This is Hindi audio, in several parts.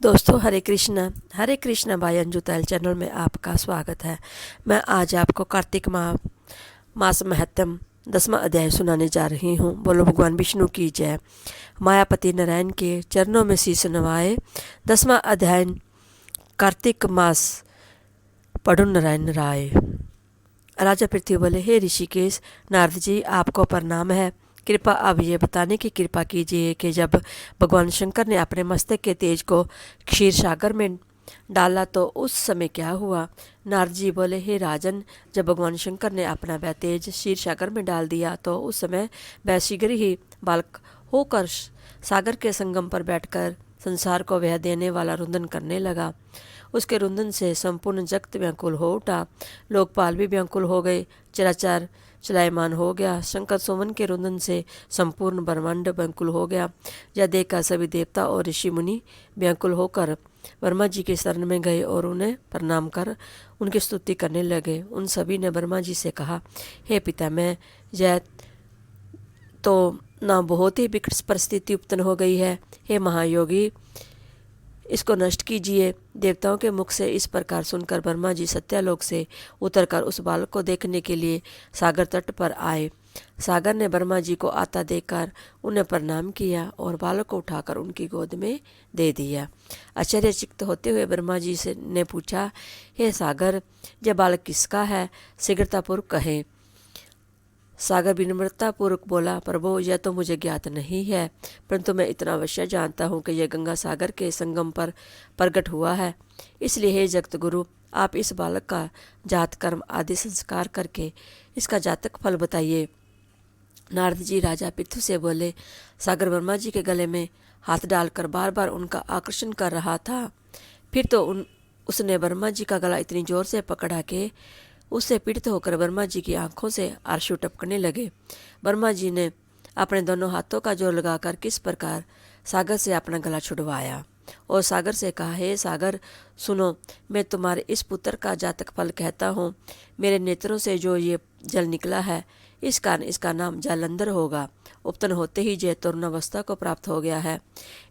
दोस्तों हरे कृष्णा बाय अंजू तैल चैनल में आपका स्वागत है। मैं आज आपको कार्तिक मास महत्तम 10वां अध्याय सुनाने जा रही हूँ। बोलो भगवान विष्णु की जय। मायापति नारायण के चरणों में शीश नवाए। 10वां अध्याय कार्तिक मास पढ़ो नारायण राय। राजा पृथ्वी बोले, हे ऋषिकेश, नारद जी आपको प्रणाम है। कृपा अब ये बताने की कृपा कीजिए कि जब भगवान शंकर ने अपने मस्तक के तेज को क्षीर सागर में डाला तो उस समय क्या हुआ। नारद जी बोले, हे राजन, जब भगवान शंकर ने अपना वह तेज क्षीर सागर में डाल दिया तो उस समय वह शीघ्र ही बालक होकर सागर के संगम पर बैठकर संसार को वह देने वाला रुंदन करने लगा। उसके रुंदन से संपूर्ण जगत व्याकुल हो उठा। लोकपाल भी व्याकुल हो गए। चराचर चलायमान हो गया। शंकर सुमन के रुंदन से संपूर्ण ब्रह्मांड व्याकुल हो गया। यह देखकर सभी देवता और ऋषि मुनि व्याकुल होकर ब्रह्मा जी के शरण में गए और उन्हें प्रणाम कर उनकी स्तुति करने लगे। उन सभी ने ब्रह्मा जी से कहा, हे पिता, मैं यह तो ना बहुत ही विकट परिस्थिति उत्पन्न हो गई है। हे महायोगी, इसको नष्ट कीजिए। देवताओं के मुख से इस प्रकार सुनकर ब्रह्मा जी सत्यालोक से उतरकर उस बालक को देखने के लिए सागर तट पर आए। सागर ने ब्रह्मा जी को आता देखकर उन्हें प्रणाम किया और बालक को उठाकर उनकी गोद में दे दिया। आश्चर्यचकित होते हुए ब्रह्मा जी से ने पूछा, हे सागर, यह बालक किसका है? शीघ्रतापूर्वक कहें। सागर विनम्रतापूर्वक बोला, प्रभु, यह तो मुझे ज्ञात नहीं है, परंतु मैं इतना अवश्य जानता हूँ कि यह गंगा सागर के संगम पर प्रकट हुआ है। इसलिए हे जगत गुरु, आप इस बालक का जात कर्म आदि संस्कार करके इसका जातक फल बताइए। नारद जी राजा पृथु से बोले। सागर ब्रह्मा जी के गले में हाथ डालकर बार बार उनका आकर्षण कर रहा था। फिर तो उसने ब्रह्मा जी का गला इतनी जोर से पकड़ा कि उससे पीड़ित होकर ब्रह्मा जी की आंखों से आंसू टपकने लगे। ब्रह्मा जी ने अपने दोनों हाथों का जोर लगाकर किस प्रकार सागर से अपना गला छुड़वाया और सागर से कहा, हे सागर, सुनो, मैं तुम्हारे इस पुत्र का जातक फल कहता हूँ। मेरे नेत्रों से जो ये जल निकला है, इस कारण इसका नाम जालंधर होगा। उपतन होते ही जय तरुणावस्था को प्राप्त हो गया है,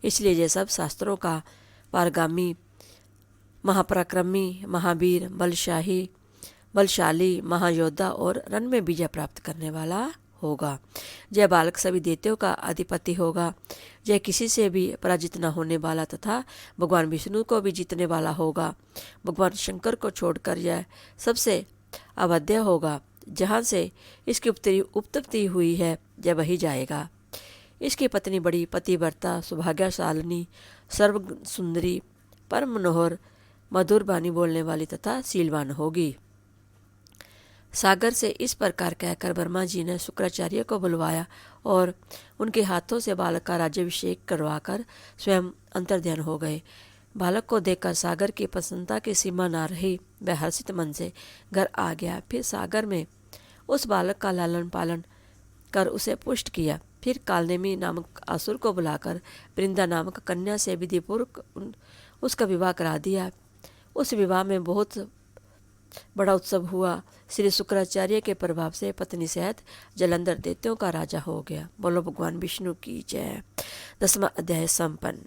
इसलिए ये सब शास्त्रों का पारगामी, महापराक्रमी, महावीर, बलशाली, महायोद्धा और रण में विजय प्राप्त करने वाला होगा। यह बालक सभी देवताओं का अधिपति होगा। यह किसी से भी पराजित न होने वाला तथा भगवान विष्णु को भी जीतने वाला होगा। भगवान शंकर को छोड़कर यह सबसे अवध्य होगा। जहाँ से इसकी उत्पत्ति हुई है, यह वही जाएगा। इसकी पत्नी बड़ी पतिव्रता, सौभाग्यशालिनी, सर्व सुंदरी, परम मनोहर, मधुर वाणी बोलने वाली तथा शीलवान होगी। सागर से इस प्रकार कहकर ब्रह्मा जी ने शुक्राचार्य को बुलवाया और उनके हाथों से बालक का राज्याभिषेक करवाकर स्वयं अंतर्ध्यान हो गए। बालक को देखकर सागर की प्रसन्नता की सीमा न रही। वह हर्षित मन से घर आ गया। फिर सागर में उस बालक का लालन पालन कर उसे पुष्ट किया। फिर कालनेमी नामक असुर को बुलाकर वृंदा नामक कन्या से विधिपूर्वक उसका विवाह करा दिया। उस विवाह में बहुत बड़ा उत्सव हुआ। श्री शुक्राचार्य के प्रभाव से पत्नी सहित जलंधर दैत्यों का राजा हो गया। बोलो भगवान विष्णु की जय। 10वां अध्याय संपन्न।